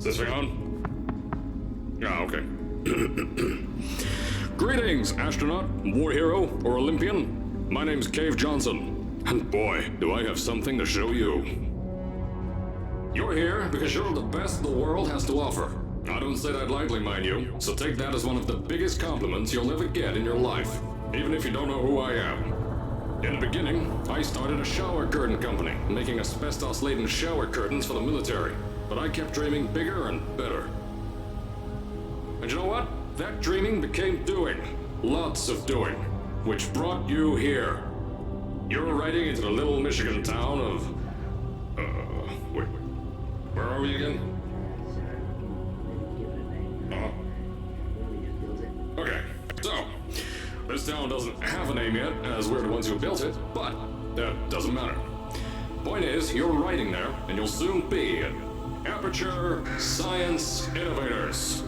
this thing on? Ah, okay. Greetings, astronaut, war hero, or Olympian. My name's Cave Johnson, and boy, do I have something to show you. You're here because you're the best the world has to offer. I don't say that lightly, mind you, so take that as one of the biggest compliments you'll ever get in your life, even if you don't know who I am. In the beginning, I started a shower curtain company, making asbestos-laden shower curtains for the military, but I kept dreaming bigger and better. And you know what? That dreaming became doing. Lots of doing. Which brought you here. You're riding into the little Michigan town of... wait. Where are we again? Okay, so... This town doesn't have a name yet, as we're the ones who built it, but that doesn't matter. Point is, you're riding there, and you'll soon be at Aperture Science Innovators.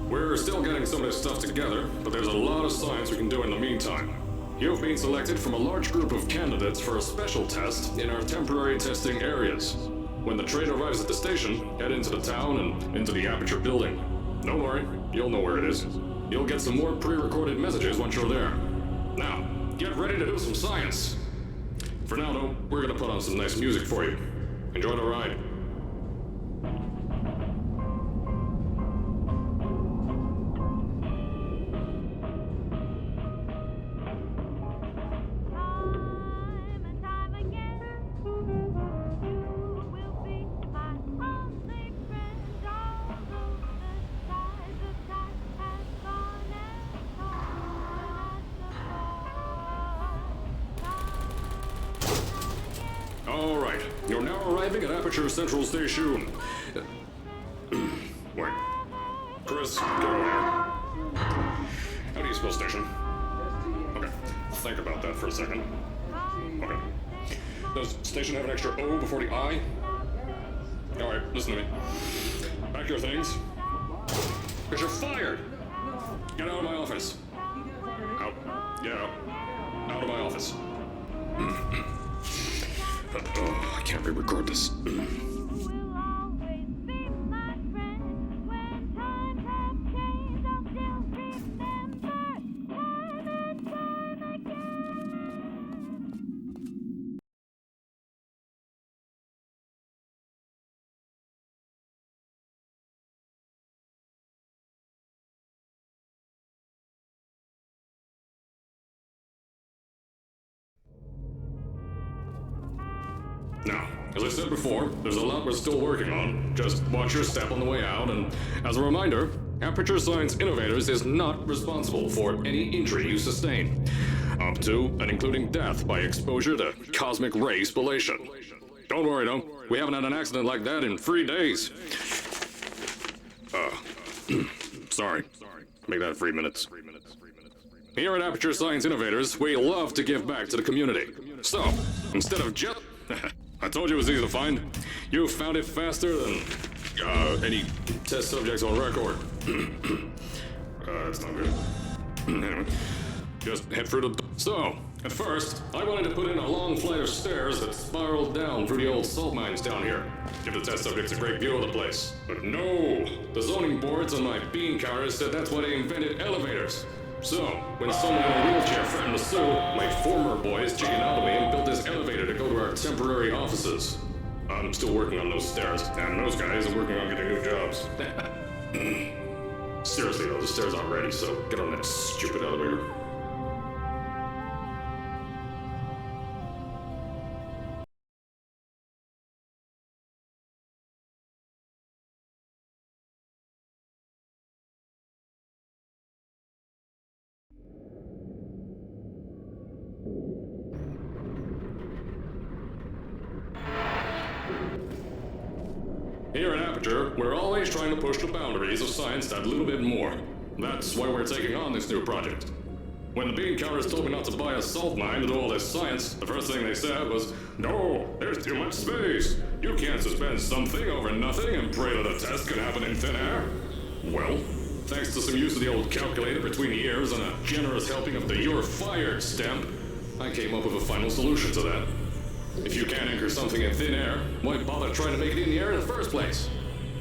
We're still getting some of this stuff together, but there's a lot of science we can do in the meantime. You've been selected from a large group of candidates for a special test in our temporary testing areas. When the train arrives at the station, head into the town and into the Aperture building. Don't worry, you'll know where it is. You'll get some more pre-recorded messages once you're there. Now, get ready to do some science. For now, though, we're gonna put on some nice music for you. Enjoy the ride. Alright, you're now arriving at Aperture Central Station. Wait. Chris, get over here. How do you spell station? Okay, think about that for a second. Okay. Does station have an extra O before the I? Alright, listen to me. Pack your things. Because you're fired! Get out of my office. Out. Get out. Out of my office. Oh, I can't re-record this. Now, as I said before, there's a lot we're still working on. Just watch your step on the way out, and as a reminder, Aperture Science Innovators is not responsible for any injury you sustain, up to and including death by exposure to cosmic ray spallation. Don't worry though, we haven't had an accident like that in 3 days. Sorry. Make that 3 minutes. Here at Aperture Science Innovators, we love to give back to the community. So, instead of just... I told you it was easy to find. You found it faster than any test subjects on record. That's not good. Anyway, just head through the... So, at first, I wanted to put in a long flight of stairs that spiraled down through the old salt mines down here. Give the test subjects a great view of the place. But no! The zoning boards on my bean counters said that's why they invented elevators. So, when someone in a wheelchair threatened to sue, my former boys chickened out of me and built this elevator to go to our temporary offices. I'm still working on those stairs, and those guys are working on getting new jobs. Seriously though, the stairs aren't ready, so get on that stupid elevator. Here at Aperture, we're always trying to push the boundaries of science that little bit more. That's why we're taking on this new project. When the bean counters told me not to buy a salt mine to do all this science, the first thing they said was, "No, there's too much space. You can't suspend something over nothing and pray that a test can happen in thin air." Well, thanks to some use of the old calculator between the ears and a generous helping of the "you're fired" stamp, I came up with a final solution to that. If you can't anchor something in thin air, why bother trying to make it in the air in the first place?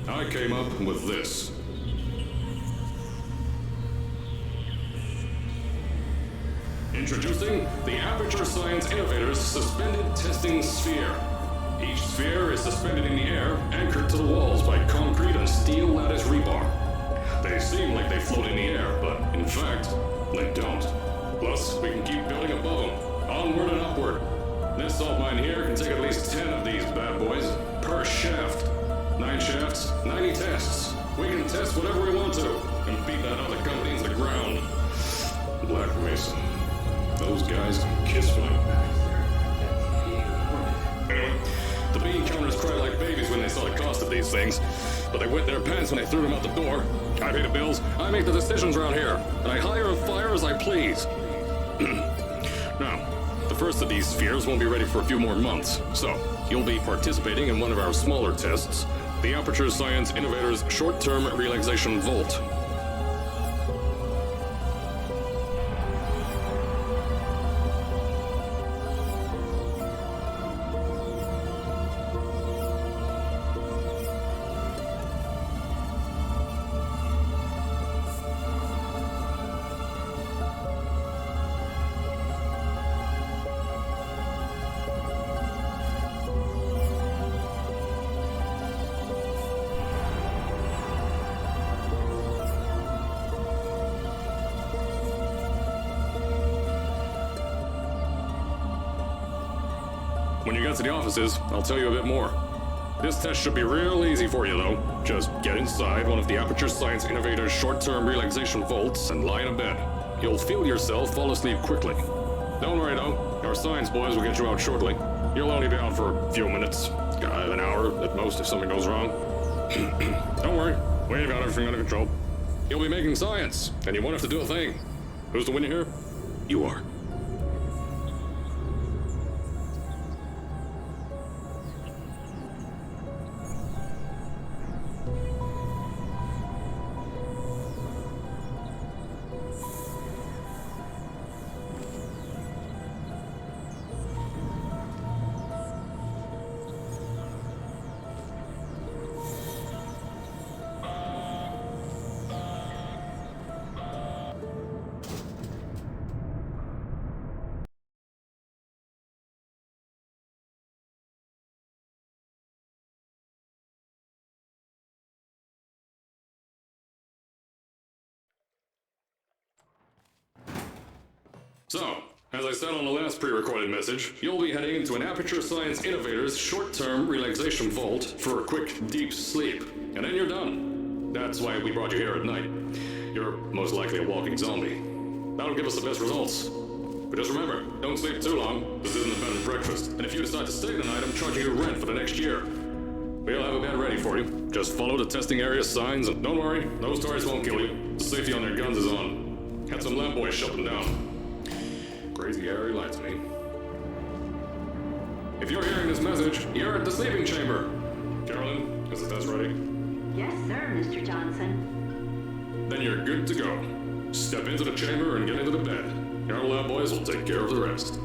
I came up with this. Introducing the Aperture Science Innovators Suspended Testing Sphere. Each sphere is suspended in the air, anchored to the walls by concrete and steel lattice rebar. They seem like they float in the air, but in fact, they don't. Plus, we can keep building above them, onward and upward. This salt mine here can take at least 10 of these bad boys per shaft. 9 shafts, 90 tests. We can test whatever we want to and beat that other company into the ground. Black Mesa. Those guys can kiss my back. Anyway, the bean counters cried like babies when they saw the cost of these things, but they wet their pants when they threw them out the door. I pay the bills, I make the decisions around here, and I hire and fire as I please. Now, the first of these spheres won't be ready for a few more months, so you'll be participating in one of our smaller tests, the Aperture Science Innovators Short-Term Relaxation Volt. When you get to the offices, I'll tell you a bit more. This test should be real easy for you, though. Just get inside one of the Aperture Science Innovators short-term relaxation vaults and lie in a bed. You'll feel yourself fall asleep quickly. Don't worry, though. Our science boys will get you out shortly. You'll only be out for a few minutes. An hour at most if something goes wrong. Don't worry. We've got everything under control. You'll be making science, and you won't have to do a thing. Who's the winner here? You are. So, as I said on the last pre-recorded message, you'll be heading into an Aperture Science Innovators short-term relaxation vault for a quick, deep sleep. And then you're done. That's why we brought you here at night. You're most likely a walking zombie. That'll give us the best results. But just remember, don't sleep too long. This isn't a bed and breakfast. And if you decide to stay tonight, I'm charging you rent for the next year. We'll have a bed ready for you. Just follow the testing area signs, and don't worry, those toys won't kill you. The safety on their guns is on. Had some lamp boys shut them down. Crazy Harry lied to me. If you're hearing this message, you're at the sleeping chamber. Carolyn, is the test ready? Yes, sir, Mr. Johnson. Then you're good to go. Step into the chamber and get into the bed. Our lab boys will take care of the rest.